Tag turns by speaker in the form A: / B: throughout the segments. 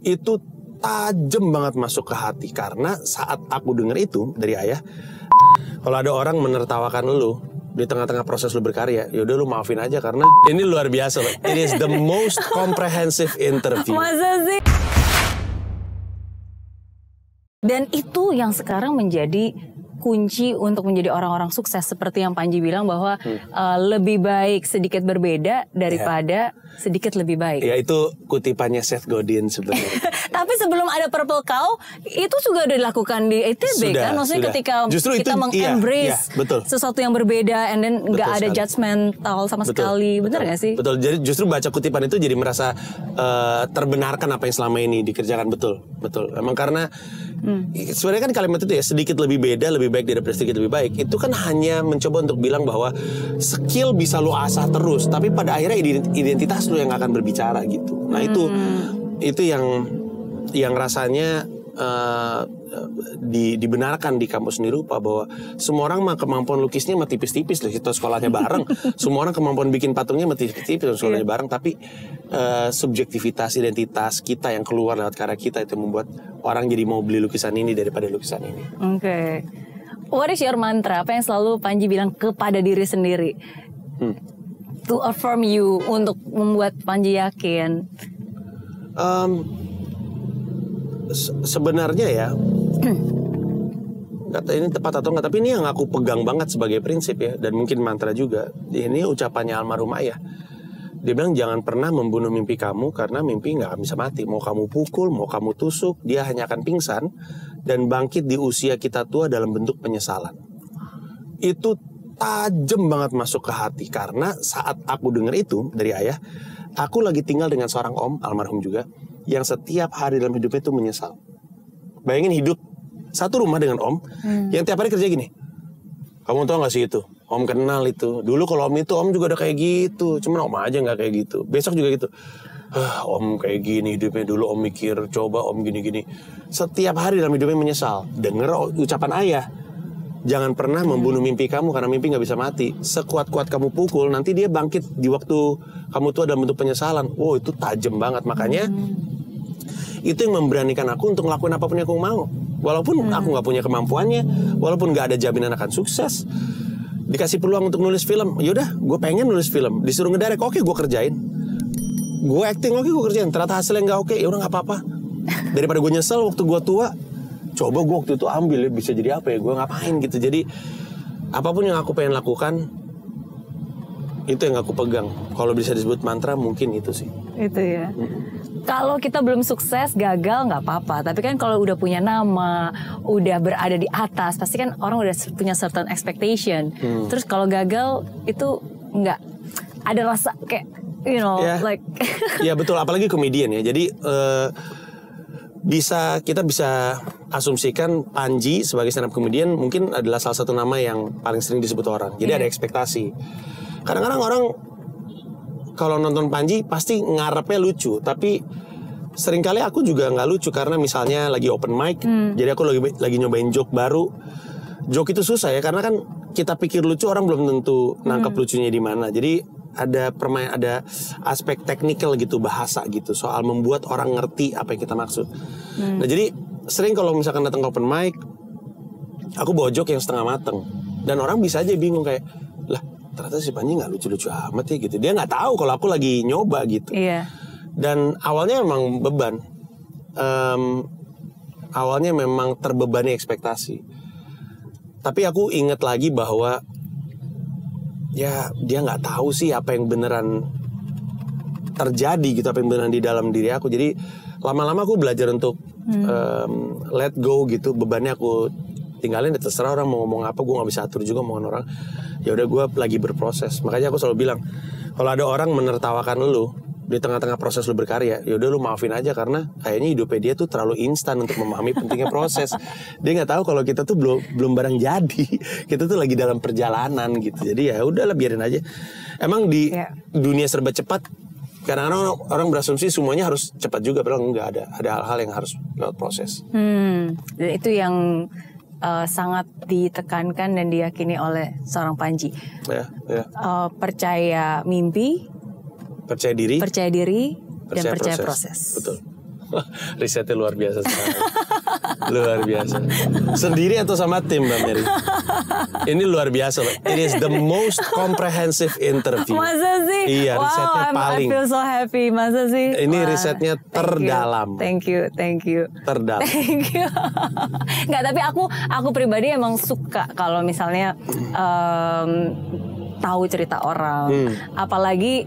A: itu tajam banget masuk ke hati. Karena saat aku dengar itu dari ayah, kalau ada orang menertawakan lu di tengah-tengah proses lu berkarya, yaudah lu maafin aja karena ini luar biasa loh. It is the most comprehensive interview.
B: Masa sih? Dan itu yang sekarang menjadi kunci untuk menjadi orang-orang sukses, seperti yang Panji bilang bahwa lebih baik sedikit berbeda daripada sedikit lebih baik.
A: Ya itu kutipannya Seth Godin sebenarnya.
B: Tapi sebelum ada Purple Cow itu juga udah dilakukan di ITB kan, maksudnya ketika
A: justru
B: kita mengembrace sesuatu yang berbeda, and then nggak ada judgmental sama sekali, benar nggak sih?
A: Betul. Jadi justru baca kutipan itu jadi merasa terbenarkan apa yang selama ini dikerjakan. Betul. Emang karena sebenarnya kan kalimat itu ya, sedikit lebih beda lebih baik daripada sedikit lebih baik, itu kan hanya mencoba untuk bilang bahwa skill bisa lo asah terus, tapi pada akhirnya identitas lo yang akan berbicara gitu. Nah itu yang rasanya dibenarkan di kampus Nirupa, bahwa semua orang mah kemampuan lukisnya mah tipis-tipis loh, kita sekolahnya bareng. Semua orang kemampuan bikin patungnya mah tipis-tipis loh, sekolahnya bareng. Tapi subjektivitas, identitas kita yang keluar lewat karya kita itu membuat orang jadi mau beli lukisan ini daripada lukisan ini.
B: Oke. What is your mantra? Apa yang selalu Panji bilang kepada diri sendiri? To affirm you, untuk membuat Panji yakin.
A: Sebenarnya ya, kata ini tepat atau enggak, tapi ini yang aku pegang banget sebagai prinsip ya, dan mungkin mantra juga. Ini ucapannya almarhum ayah. Dia bilang jangan pernah membunuh mimpi kamu, karena mimpi nggak bisa mati. Mau kamu pukul, mau kamu tusuk, dia hanya akan pingsan dan bangkit di usia kita tua dalam bentuk penyesalan. Itu tajam banget masuk ke hati, karena saat aku dengar itu dari ayah, aku lagi tinggal dengan seorang om, almarhum juga, yang setiap hari dalam hidupnya itu menyesal. Bayangin hidup satu rumah dengan om, yang tiap hari kerja gini. Kamu tahu gak sih itu? Om kenal itu. Dulu kalau om itu, om juga udah kayak gitu. Cuman om aja gak kayak gitu. Besok juga gitu. Om kayak gini hidupnya. Dulu om mikir, coba om gini-gini. Setiap hari dalam hidupnya menyesal. Dengar ucapan ayah. Jangan pernah membunuh mimpi kamu, karena mimpi gak bisa mati. Sekuat-kuat kamu pukul, nanti dia bangkit di waktu kamu tua dalam bentuk penyesalan. Wow, itu tajam banget. Makanya itu yang memberanikan aku untuk ngelakuin apapun yang aku mau. Walaupun aku gak punya kemampuannya, walaupun gak ada jaminan akan sukses. Dikasih peluang untuk nulis film, yaudah gue pengen nulis film. Disuruh ngedirect, oke gue kerjain. Gue acting, oke gue kerjain. Ternyata hasilnya gak oke, yaudah gak apa-apa. Daripada gue nyesel waktu gue tua, coba gue waktu itu ambil ya, bisa jadi apa ya, gue ngapain gitu. Jadi apapun yang aku pengen lakukan, itu yang aku pegang. Kalau bisa disebut mantra mungkin itu sih.
B: Itu ya. Kalau kita belum sukses, gagal nggak apa-apa. Tapi kan kalau udah punya nama, udah berada di atas, pasti kan orang udah punya certain expectation. Terus kalau gagal itu nggak ada rasa kayak, you know, like.
A: Ya betul, apalagi komedian ya. Jadi kita bisa asumsikan Panji sebagai stand up comedian mungkin adalah salah satu nama yang paling sering disebut orang. Jadi ada ekspektasi. Kadang-kadang orang kalau nonton Panji pasti ngarepnya lucu, tapi seringkali aku juga nggak lucu karena misalnya lagi open mic, jadi aku lagi nyobain joke baru. Joke itu susah ya, karena kan kita pikir lucu, orang belum tentu nangkep lucunya di mana. Jadi ada aspek teknikal gitu, bahasa gitu, soal membuat orang ngerti apa yang kita maksud. Nah jadi sering kalau misalkan datang ke open mic, aku bawa joke yang setengah mateng, dan orang bisa aja bingung kayak, lah ternyata si Panji nggak lucu-lucu amat ya gitu. Dia nggak tahu kalau aku lagi nyoba gitu. Dan awalnya memang beban. Awalnya memang terbebani ekspektasi. Tapi aku ingat lagi bahwa ya dia nggak tahu sih apa yang beneran terjadi gitu, apa yang beneran di dalam diri aku. Jadi lama-lama aku belajar untuk let go gitu. Bebannya aku tinggalin, terserah orang mau ngomong apa, gue nggak bisa atur juga omongan orang. Ya udah, gue lagi berproses. Makanya aku selalu bilang, kalau ada orang menertawakan lu di tengah-tengah proses lu berkarya, ya udah lu maafin aja, karena kayaknya hidupnya dia tuh terlalu instan untuk memahami pentingnya proses. Dia nggak tahu kalau kita tuh belum barang jadi, kita tuh lagi dalam perjalanan gitu. Jadi ya udahlah, biarin aja. Emang di dunia serba cepat, kadang-kadang orang berasumsi semuanya harus cepat juga, padahal enggak, ada hal-hal yang harus lewat proses.
B: Dan itu yang sangat ditekankan dan diyakini oleh seorang Panji. Percaya mimpi, percaya diri, dan percaya proses.
A: Betul. Risetnya luar biasa sekali. Luar biasa. Sendiri atau sama tim, Mbak Mary? Ini luar biasa loh. It is the most comprehensive interview.
B: Masa sih?
A: Iya, risetnya paling.
B: I feel so happy. Masa sih?
A: Ini risetnya terdalam.
B: Thank you.
A: Terdalam.
B: Thank you. Nggak, tapi aku pribadi emang suka kalau misalnya tahu cerita orang. Apalagi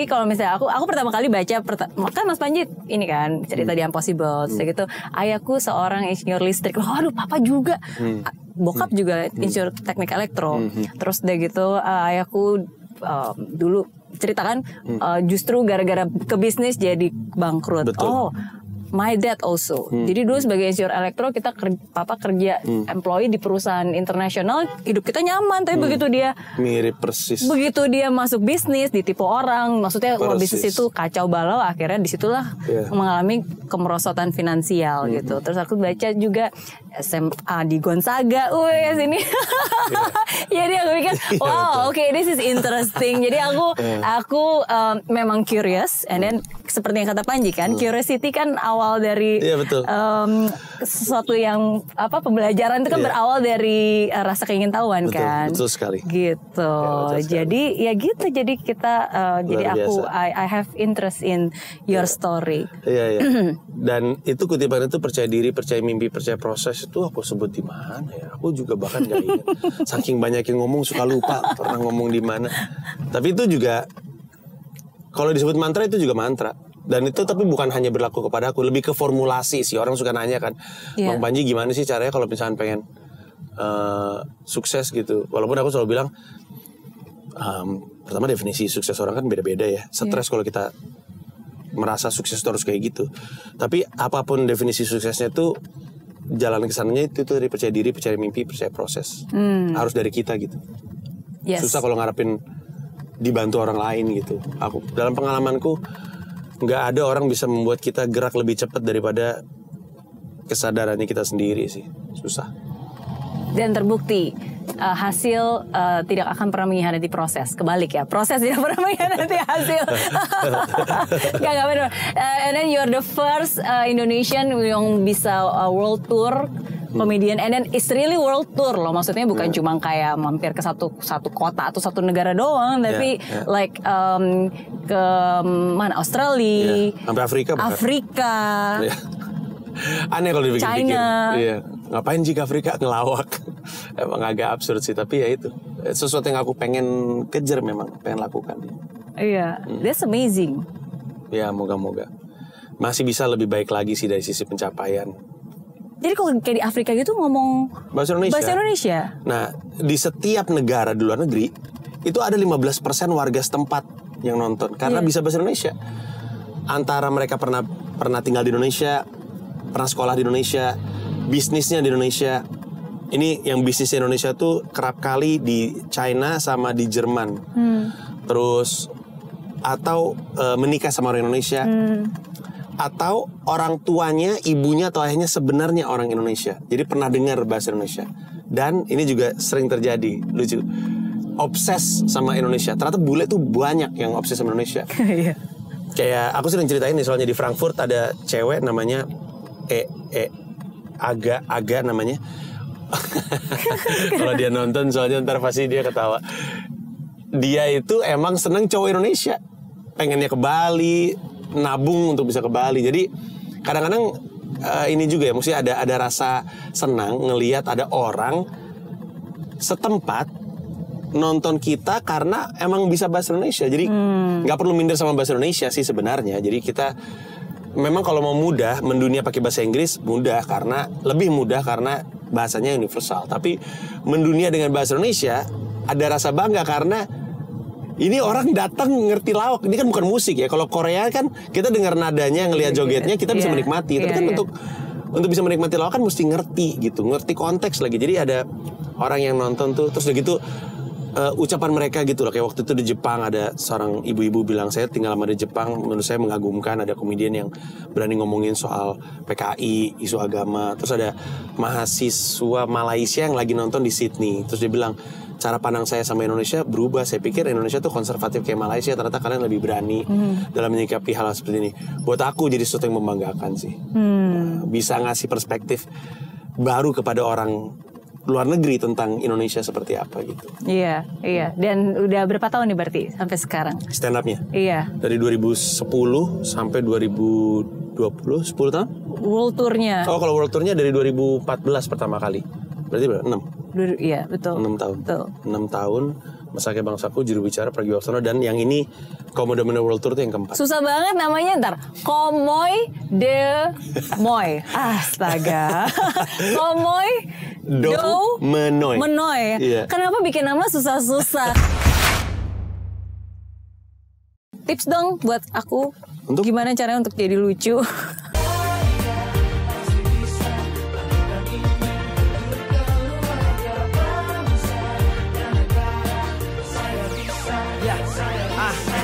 B: kalau misalnya aku pertama kali baca kan Mas Panji ini kan cerita di Impossible, terus gitu ayahku seorang insinyur listrik. Aduh, papa juga. Bokap juga insinyur teknik elektro. Terus udah gitu ayahku dulu ceritakan justru gara-gara ke bisnis jadi bangkrut.
A: Betul.
B: Oh, my dad also. Jadi dulu sebagai insinyur elektro papa kerja employee di perusahaan internasional, hidup kita nyaman. Tapi begitu dia
A: mirip persis.
B: Begitu dia masuk bisnis, ditipu orang, maksudnya bisnis
A: Persis.
B: itu kacau balau. Akhirnya disitulah mengalami kemerosotan finansial gitu. Terus aku baca juga SMA di Gonzaga, sini. Jadi aku pikir, wow, okay, this is interesting. Jadi aku memang curious, and then seperti yang kata Panji kan, curiosity kan awal dari sesuatu yang pembelajaran itu kan berawal dari rasa keingintahuan kan.
A: Betul sekali.
B: Gitu. Jadi ya gitu. Jadi kita jadi aku I have interest in your story.
A: Iya. Dan itu kutipan itu percaya diri, percaya mimpi, percaya proses itu aku sebut di mana ya? Aku juga bahkan gak ingat. Saking banyak yang ngomong suka lupa pernah ngomong di mana. Tapi itu juga kalau disebut mantra itu juga mantra. Dan itu tapi bukan hanya berlaku kepada aku, lebih ke formulasi sih. Orang suka nanya kan, Bang Panji gimana sih caranya kalau misalnya pengen sukses gitu. Walaupun aku selalu bilang, pertama definisi sukses orang kan beda-beda ya. Stres kalau kita merasa sukses itu harus kayak gitu. Tapi apapun definisi suksesnya itu, jalan kesananya itu dari percaya diri, percaya mimpi, percaya proses. Harus dari kita gitu. Susah kalau ngarepin dibantu orang lain gitu. Aku dalam pengalamanku nggak ada orang bisa membuat kita gerak lebih cepat daripada kesadarannya kita sendiri sih. Susah.
B: Dan terbukti hasil tidak akan pernah mengkhianati proses. Kebalik ya, proses tidak pernah mengkhianati hasil. Gak benar. And then you're the first Indonesian yang bisa world tour komedian, and then it's really world tour loh. Maksudnya bukan cuma kayak mampir ke satu kota atau satu negara doang, tapi like ke mana, Australia,
A: sampai Afrika. Aneh kalau dipikir-pikir. Iya. Ngapain jika Afrika ngelawak? Emang agak absurd sih, tapi ya itu sesuatu yang aku pengen kejar, memang pengen lakukan.
B: Iya, that's amazing.
A: Ya, moga-moga masih bisa lebih baik lagi sih dari sisi pencapaian.
B: Jadi kalau kayak di Afrika gitu ngomong
A: bahasa Indonesia. Nah, di setiap negara di luar negeri itu ada 15% warga setempat yang nonton karena bisa bahasa Indonesia. Antara mereka pernah tinggal di Indonesia, pernah sekolah di Indonesia, bisnisnya di Indonesia. Ini yang bisnis Indonesia tuh kerap kali di China sama di Jerman. Terus atau menikah sama orang Indonesia. Atau orang tuanya, ibunya atau ayahnya sebenarnya orang Indonesia. Jadi pernah dengar bahasa Indonesia. Dan ini juga sering terjadi, lucu. Obses sama Indonesia. Ternyata bule tuh banyak yang obses sama Indonesia. Kayak aku sering ceritain nih, soalnya di Frankfurt ada cewek namanya Aga namanya. Kalau dia nonton soalnya ntar pasti dia ketawa. Dia itu emang seneng cowok Indonesia. Pengennya ke Bali, nabung untuk bisa ke Bali. Jadi kadang-kadang ini juga ya, mesti ada rasa senang ngelihat ada orang setempat nonton kita karena emang bisa bahasa Indonesia. Jadi nggak perlu minder sama bahasa Indonesia sih sebenarnya. Jadi kita memang kalau mau mudah mendunia pakai bahasa Inggris lebih mudah karena bahasanya universal. Tapi mendunia dengan bahasa Indonesia ada rasa bangga karena ini orang datang ngerti lawak. Ini kan bukan musik ya. Kalau Korea kan kita dengar nadanya, ngelihat jogetnya, kita bisa menikmati. Tapi kan untuk bisa menikmati lawak kan mesti ngerti gitu, ngerti konteks lagi. Jadi ada orang yang nonton tuh, terus udah gitu ucapan mereka gitu loh. Kayak waktu itu di Jepang ada seorang ibu-ibu bilang, saya tinggal lama di Jepang, menurut saya mengagumkan. Ada komedian yang berani ngomongin soal PKI, isu agama. Terus ada mahasiswa Malaysia yang lagi nonton di Sydney. Terus dia bilang, cara pandang saya sama Indonesia berubah. Saya pikir Indonesia tuh konservatif kayak Malaysia, ternyata kalian lebih berani dalam menyikapi hal seperti ini. Buat aku jadi sesuatu yang membanggakan sih. Bisa ngasih perspektif baru kepada orang luar negeri tentang Indonesia seperti apa gitu.
B: Iya. Dan udah berapa tahun nih berarti sampai sekarang?
A: Stand up-nya?
B: Iya.
A: Dari 2010 sampai 2020, 10 tahun?
B: World tour-nya.
A: Oh, kalau world tour-nya dari 2014 pertama kali. Berarti berapa? 6?
B: Iya, betul.
A: 6 tahun.
B: Betul.
A: 6 tahun, Masake Bangsaku, juru bicara Pragiwaksono, dan yang ini Komodo World Tour itu yang keempat.
B: Susah banget namanya ntar. Komoy de Moy. Astaga. Komoy do
A: Menoy. Iya.
B: Kenapa bikin nama susah-susah? Tips dong buat aku. Gimana caranya untuk jadi lucu?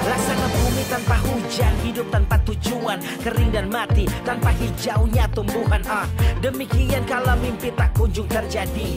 C: Laksana bumi tanpa hujan, hidup tanpa tujuan, kering dan mati tanpa hijaunya tumbuhan. Demikian kalau mimpi tak kunjung terjadi.